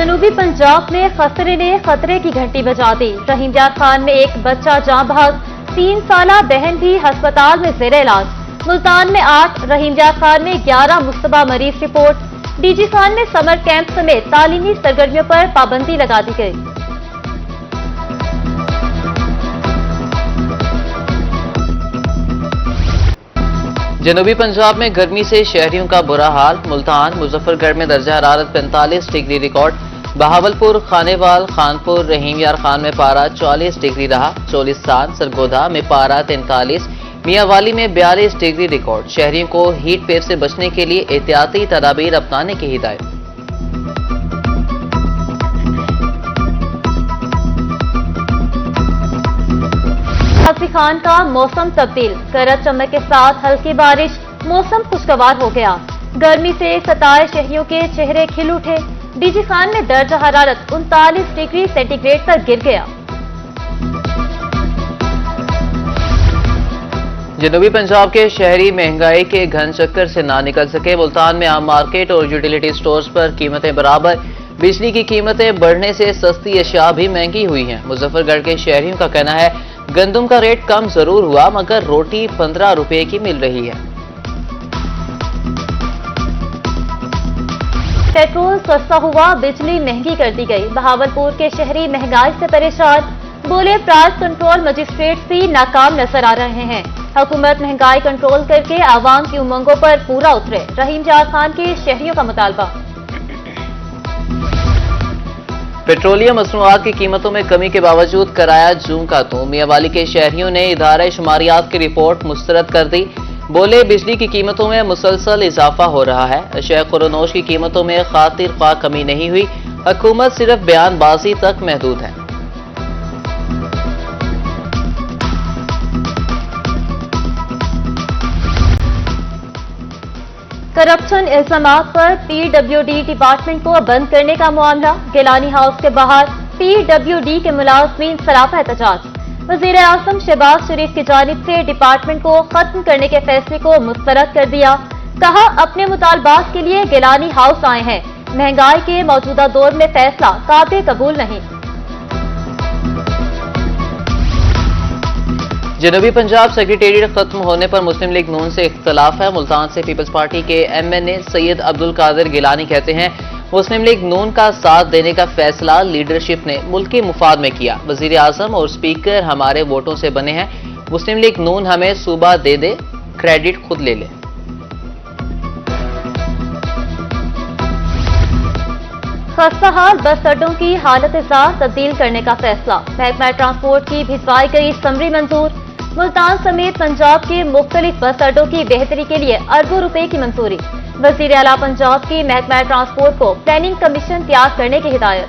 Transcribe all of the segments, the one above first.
जनूबी पंजाब में खतरे ने खतरे की घंटी बजा दी। रहीम यार खान में एक बच्चा जाँ बहक, 3 साला बहन भी अस्पताल में जेर इलाज। मुल्तान में 8, रहीम यार खान में 11 मुश्तबा मरीज रिपोर्ट। डीजी खान में समर कैंप समेत तालीमी सरगर्मियों पर पाबंदी लगा दी गई। जनूबी पंजाब में गर्मी से शहरियों का बुरा हाल। मुल्तान, मुजफ्फरगढ़ में दर्जा हरारत 45 डिग्री रिकॉर्ड। बहावलपुर, खानेवाल, खानपुर, रहीम यार खान में पारा 40 डिग्री रहा। चोलिस्तान, सरगोधा में पारा 43, मियांवाली में 42 डिग्री रिकॉर्ड। शहरियों को हीट वेव से बचने के लिए एहतियाती तदाबीर अपनाने की हिदायत। हाजी खान का मौसम तब्दील, गरज चमक के साथ हल्की बारिश, मौसम खुशगवार हो गया। गर्मी से सताए शहरियों के चेहरे खिल उठे। डीजी खान में दर्जा हरारत 39 डिग्री सेंटीग्रेड पर गिर गया। जनूबी पंजाब के शहरी महंगाई के घन चक्कर से ना निकल सके। मुल्तान में आम मार्केट और यूटिलिटी स्टोर्स पर कीमतें बराबर। बिजली की कीमतें बढ़ने से सस्ती अशिया भी महंगी हुई हैं। मुजफ्फरगढ़ के शहरियों का कहना है गंदम का रेट कम जरूर हुआ मगर रोटी 15 रुपए की मिल रही है। पेट्रोल सस्ता हुआ, बिजली महंगी कर दी गई। बहावलपुर के शहरी महंगाई से परेशान, बोले प्राइस कंट्रोल मजिस्ट्रेट भी नाकाम नजर आ रहे हैं। हुकूमत महंगाई कंट्रोल करके आवाम की उमंगों पर पूरा उतरे। रहीम यार खान के शहरियों का मुतालबा। पेट्रोलियम मसनूआत की कीमतों में कमी के बावजूद कराया जूं का तूं। मियांवाली के शहरियों ने इदारे शुमारियात की रिपोर्ट मुस्तरद कर दी। बोले बिजली की कीमतों में मुसलसल इजाफा हो रहा है। अशिया खुरनोश की कीमतों में खातिर ख्वाह कमी नहीं हुई। हुकूमत सिर्फ बयानबाजी तक महदूद है। करप्शन इल्जामात पर पीडब्ल्यूडी डिपार्टमेंट को बंद करने का मामला। गिलानी हाउस के बाहर पीडब्ल्यूडी के मुलाजमीन सरापा एहतजाज। वजीर आजम शहबाज शरीफ की जानिब से डिपार्टमेंट को खत्म करने के फैसले को मुस्तरद कर दिया। कहा अपने मुतालबात के लिए गिलानी हाउस आए हैं। महंगाई के मौजूदा दौर में फैसला काबिल कबूल नहीं। जनूबी पंजाब सेक्रेटेरिएट खत्म होने पर मुस्लिम लीग नून से इख्तलाफ है। मुल्तान से पीपल्स पार्टी के एमएनए सैयद अब्दुल कादिर गिलानी कहते हैं मुस्लिम लीग नून का साथ देने का फैसला लीडरशिप ने मुल्क के मुफाद में किया। वजीर आजम और स्पीकर हमारे वोटों से बने हैं। मुस्लिम लीग नून हमें सूबा दे दे, क्रेडिट खुद ले ले। खस्ताहाल बस अड्डों की हालत तब्दील करने का फैसला। महकमा ट्रांसपोर्ट की भिजवाई गई समरी मंजूर। मुल्तान समेत पंजाब के मुख्तलिफ बस अड्डों की बेहतरी के लिए अरबों रुपए की मंजूरी। वजीर आला पंजाब की महकमा ट्रांसपोर्ट को प्लानिंग कमीशन तैयार करने की हिदायत।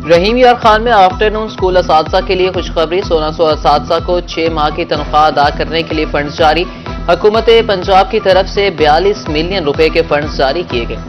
रहीम यार खान में आफ्टरनून स्कूल असातिज़ा के लिए खुशखबरी। 1600 असातिज़ा को 6 माह की तनख्वाह अदा करने के लिए फंड जारी। हुकूमत पंजाब की तरफ से 42 मिलियन रुपए के फंड जारी किए गए।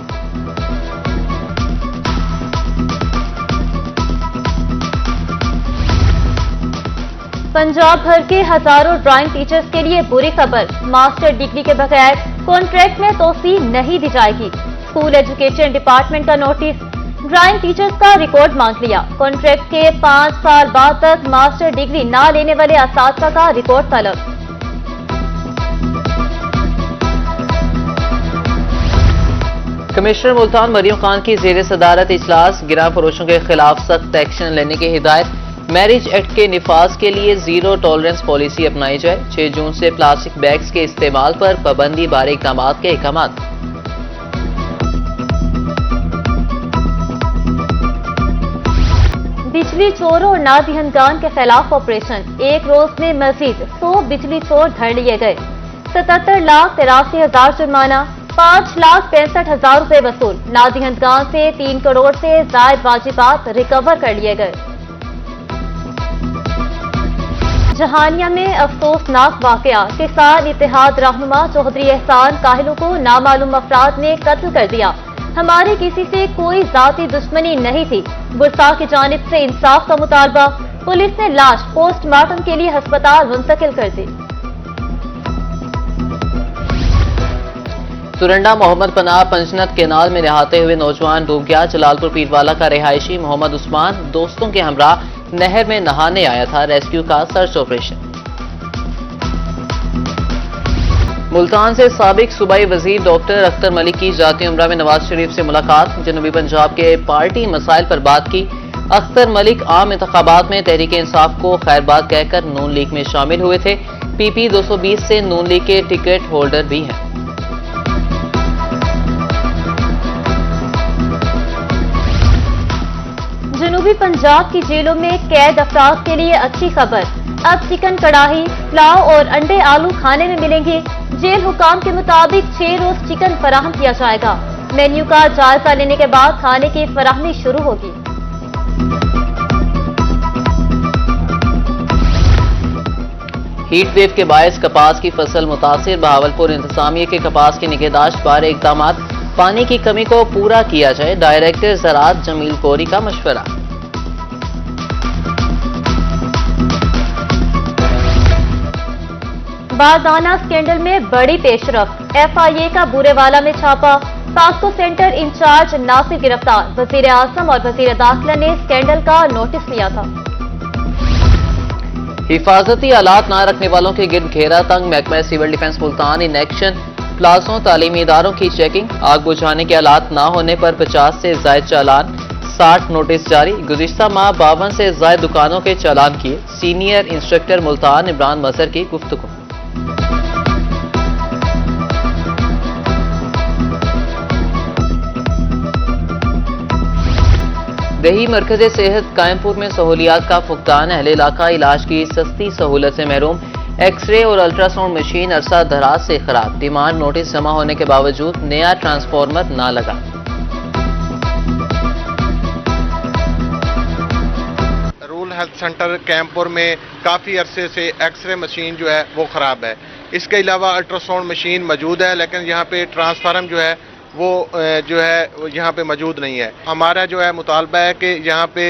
पंजाब भर के हजारों ड्राइंग टीचर्स के लिए बुरी खबर। मास्टर डिग्री के बगैर कॉन्ट्रैक्ट में तोसी नहीं दी जाएगी। स्कूल एजुकेशन डिपार्टमेंट का नोटिस। ड्राइंग टीचर्स का रिकॉर्ड मांग लिया। कॉन्ट्रैक्ट के 5 साल बाद तक मास्टर डिग्री ना लेने वाले असातिज़ा का रिकॉर्ड तलब। कमिश्नर मुल्तान मरियम खान की जेर सदारत इजलास। गिरा फरोशों के खिलाफ सख्त एक्शन लेने की हिदायत। मैरिज एक्ट के निफाज के लिए जीरो टॉलरेंस पॉलिसी अपनाई जाए। 6 जून से प्लास्टिक बैग्स के इस्तेमाल पर पाबंदी बारे इक़दाम के अहकाम। बिजली चोरों और नादिहनगान के खिलाफ ऑपरेशन। एक रोज में मजीद 100 बिजली चोर धर लिए गए। 77,83,000 जुर्माना, 5,65,000 रुपए वसूल। नादिहनगान से 3 करोड़ से जायद वाजिबात रिकवर कर लिए गए। जहानिया में अफसोसनाक वाकया। किसान इत्तेहाद रहनुमा चौधरी एहसान काहिलों को नामालूम अफराद ने कत्ल कर दिया। हमारी किसी से कोई जाती दुश्मनी नहीं थी। बुरसा की जानिब से इंसाफ का मुतालबा। पुलिस ने लाश पोस्टमार्टम के लिए अस्पताल मुंतकिल कर दी। सुरंडा मोहम्मद पनाह पंचनत केनाल में नहाते हुए नौजवान डूब गया। जलालपुर पीरवाला का रिहायशी मोहम्मद उस्मान दोस्तों के हमरा नहर में नहाने आया था। रेस्क्यू का सर्च ऑपरेशन। मुल्तान से साबिक सूबाई वजीर डॉक्टर अख्तर मलिक की जाती उम्रा में नवाज शरीफ से मुलाकात। जनूबी पंजाब के पार्टी मसाइल पर बात की। अख्तर मलिक आम इंतखाबात में तहरीक इंसाफ को खैरबाद कहकर नून लीग में शामिल हुए थे। PP 220 से नून लीग के टिकट होल्डर भी हैं। जनूबी पंजाब की जेलों में कैद अफराद के लिए अच्छी खबर। अब चिकन कड़ाही, पुलाव और अंडे आलू खाने में मिलेंगे। जेल हुकाम के मुताबिक 6 रोज चिकन फराहम किया जाएगा। मेन्यू का जायजा लेने के बाद खाने की फराहमी शुरू होगी। हीट वेव के बायस कपास की फसल मुतासिर। बहावलपुर इंतजामिया के कपास की निगहदाश्त बारे इकदाम। पानी की कमी को पूरा किया जाए। डायरेक्टर ज़राअत जमील कोरी का मशवरा। बारदाना स्कैंडल में बड़ी पेशरफ। FIA का बूरेवाला में छापा। पास्को सेंटर इंचार्ज नासिर गिरफ्तार। वजीर आजम और वजीर दाखिला ने स्कैंडल का नोटिस लिया था। हिफाजती आलात न रखने वालों के गिर्द घेरा तंग। महकमा civil defence Multan in action. प्लाजों तालीमी इदारों की चेकिंग। आग बुझाने के आलात न होने पर 50 से जायद चालान। 60 नोटिस जारी। गुज़िश्ता माह 52 से जायद दुकानों के चालान किए। सीनियर इंस्ट्रक्टर मुल्तान इमरान मजहर की गुफ्तगू। दही मरकज़ सेहत कायमपुर में सहूलियात का फुकदान। अहले इलाका इलाज की सस्ती सहूलत से महरूम। एक्सरे और अल्ट्रासाउंड मशीन अरसा दराज से खराब। डिमांड नोटिस जमा होने के बावजूद नया ट्रांसफार्मर ना लगा। रूरल हेल्थ सेंटर कैंपुर में काफ़ी अरसे से एक्सरे मशीन जो है वो ख़राब है। इसके अलावा अल्ट्रासाउंड मशीन मौजूद है, लेकिन यहाँ पे ट्रांसफार्मर जो है वो यहाँ पे मौजूद नहीं है। हमारा जो है मुतालबा है कि यहाँ पे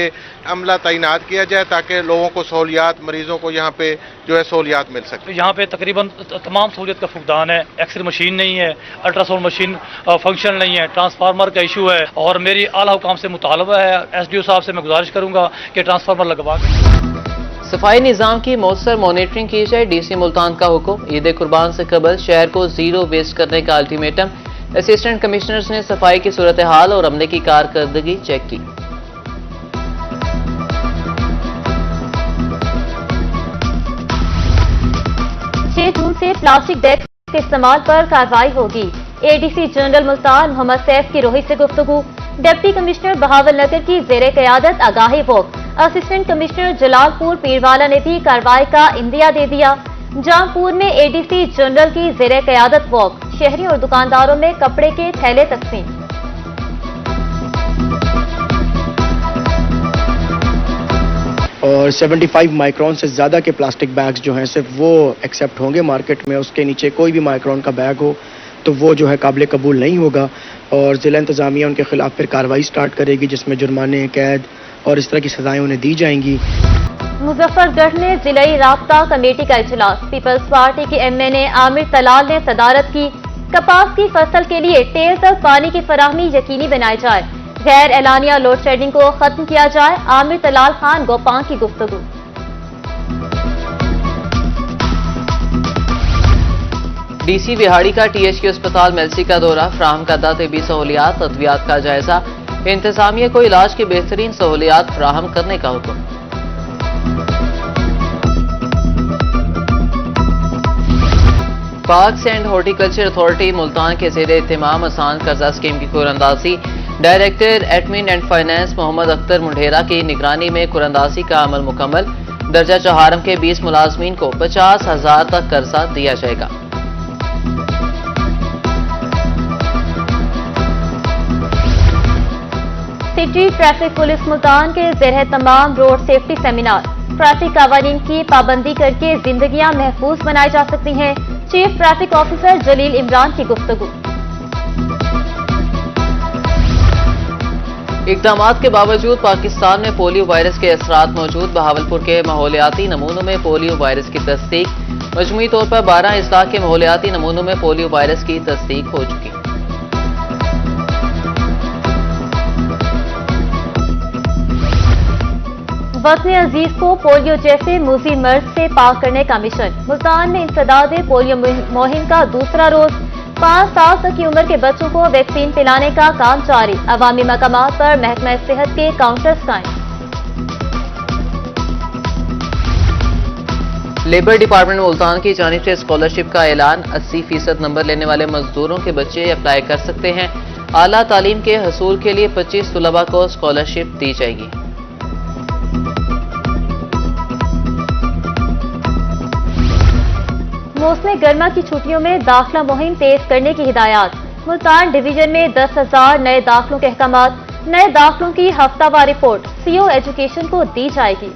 अमला तैनात किया जाए ताकि लोगों को सहूलियात, मरीजों को यहाँ पे जो है सहूलियात मिल सके। यहाँ पे तकरीबन तमाम सहूलियत का फुकदान है। एक्सरे मशीन नहीं है, अल्ट्रासाउंड मशीन फंक्शन नहीं है, ट्रांसफार्मर का इशू है और मेरी आला हुकाम से मुतालबा है, SDO साहब से मैं गुजारिश करूँगा कि ट्रांसफार्मर लगवा के सफाई निज़ाम की मौसर मॉनिटरिंग की जाए। DC मुल्तान का हुक्म। ईद कुर्बान से कबल शहर को जीरो वेस्ट करने का अल्टीमेटम। असिस्टेंट कमिश्नर्स ने सफाई की सूरत हाल और अमले की कारकर्दगी चेक की। 6 जून से प्लास्टिक बैग के इस्तेमाल पर कार्रवाई होगी। ADC जनरल मुल्तान मोहम्मद सैफ की रोहित से गुफ्तगू। डिप्टी कमिश्नर बहावलनगर की जेर क़यादत आगाही walk. Assistant commissioner Jalalpur Pirwala ने भी कार्रवाई का इंदिया दे दिया। जामपुर में ADC जनरल की जेर क़यादत वॉक। शहरी और दुकानदारों में कपड़े के थैले तकसीम। और 75 माइक्रोन से ज़्यादा के प्लास्टिक बैग्स जो हैं सिर्फ वो एक्सेप्ट होंगे मार्केट में। उसके नीचे कोई भी माइक्रोन का बैग हो तो वो जो है काबिल कबूल नहीं होगा। और ज़िला इंतज़ामिया उनके खिलाफ फिर कार्रवाई स्टार्ट करेगी जिसमें जुर्माने, कैद और इस तरह की सजाएं उन्हें दी जाएंगी। मुजफ्फरगढ़ में जिलाई राब्ता कमेटी का इजलास। पीपल्स पार्टी के MNA आमिर तलाल ने सदारत की। कपास की फसल के लिए टेल तक पानी की फराहमी यकीनी बनाई जाए। गैर एलानिया लोड शेडिंग को खत्म किया जाए। आमिर तलाल खान गोपां की गुफ्तगू। DC बिहाड़ी का THQ अस्पताल मेलसी का दौरा। फ्राहम करदा तिबी सहूलियात अद्वियात का जायजा। इंतजामिया को इलाज की बेहतरीन सहूलियात फ्राहम करने का हुक्म। Parks and horticulture authority Multan के ज़ेरे इत्तिमाम आसान कर्जा स्कीम की कुरअंदाजी। Director admin and finance Mohammad Akhtar Mundera की निगरानी में कुरअंदाजी का अमल मुकम्मल। दर्जा चहारम के 20 मुलाजमीन को 50,000 तक कर्जा दिया जाएगा। सिटी ट्रैफिक पुलिस मुल्तान के ज़ेरे तमाम रोड सेफ्टी सेमिनार। ट्रैफिक कानून की पाबंदी करके जिंदगियां महफूज बनाई जा सकती हैं। चीफ ट्रैफिक ऑफिसर जलील इमरान की गुफ्तगू। इक़दामात के बावजूद पाकिस्तान में पोलियो वायरस के असरात मौजूद। बहावलपुर के माहौलियाती नमूनों में पोलियो वायरस की तस्दीक। मजमूई तौर पर 12 अजला के माहौलियाती नमूनों में पोलियो वायरस की तस्दीक हो चुकी। वतन अजीज को पोलियो जैसे मुज़ी मर्ज से पाक करने का मिशन। मुल्तान में इंसदाद पोलियो मुहिम का दूसरा रोज 5 साल तक की उम्र के बच्चों को वैक्सीन पिलाने का काम जारी। अवामी मकामात पर महकमा सेहत के काउंटर्स कायम। लेबर डिपार्टमेंट मुल्तान की जानिब से स्कॉलरशिप का ऐलान। 80% नंबर लेने वाले मजदूरों के बच्चे अप्लाई कर सकते हैं। आला तालीम के हसूल के लिए 25 तलबा को स्कॉलरशिप दी जाएगी। मौसम गर्मा की छुट्टियों में दाखिला मुहिम तेज करने की हिदायत। मुल्तान डिवीजन में 10,000 नए दाखिलों के अहकामात। नए दाखिलों की हफ्तावार रिपोर्ट सीओ एजुकेशन को दी जाएगी।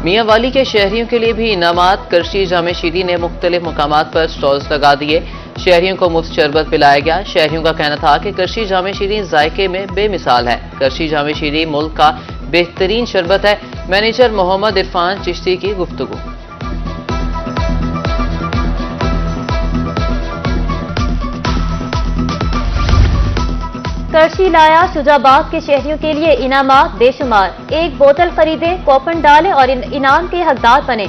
मियां वाली के शहरियों के लिए भी इनामात। करशी जामे शीरी ने मुख्तलिफ मकामात पर स्टॉल्स लगा दिए। शहरियों को मुफ्त शरबत पिलाया गया। शहरियों का कहना था कि करशी जामे शीरी जायके में बेमिसाल है। करशी जामे शीरी मुल्क का बेहतरीन शरबत है। मैनेजर मोहम्मद इरफान चिश्ती की गुफ्तगू। करशी लाया शुजाबाद के शहरियों के लिए इनामात बेशुमार। एक बोतल खरीदे, कूपन डालें और इनाम के हकदार बने।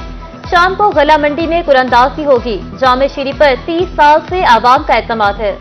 शाम को गला मंडी में कुरानंदाजी होगी। जामे शीरी पर 30 साल से आवाम का एतमाद है।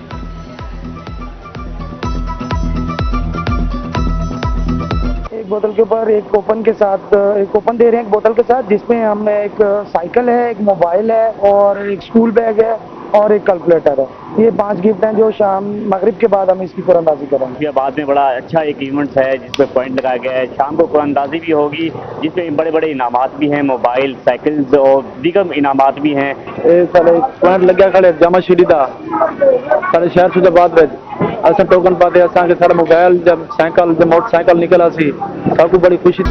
एक बोतल के ऊपर एक कूपन के साथ एक कूपन दे रहे हैं एक बोतल के साथ, जिसमें हमें एक साइकिल है, एक मोबाइल है और एक स्कूल बैग है और एक कैलकुलेटर है। ये 5 गिफ्ट हैं जो शाम मगरिब के बाद हम इसकी कुरानंदाजी करेंगे। बाद में बड़ा अच्छा एक इवेंट है जिसपे पॉइंट लगाया गया है। शाम को कुरानंदाजी भी होगी जिसमें बड़े बड़े इनामात भी हैं, मोबाइल, साइकिल्स और दीगर इनामात भी हैं। पॉइंट लग गया खड़े जामा शीरी दा सारे शहर शुजाबाद में अस टोकन पाते असांखे सारा मोबाइल जब साइकिल जब मोटरसाइकिल निकल आसी सबको बड़ी खुशी।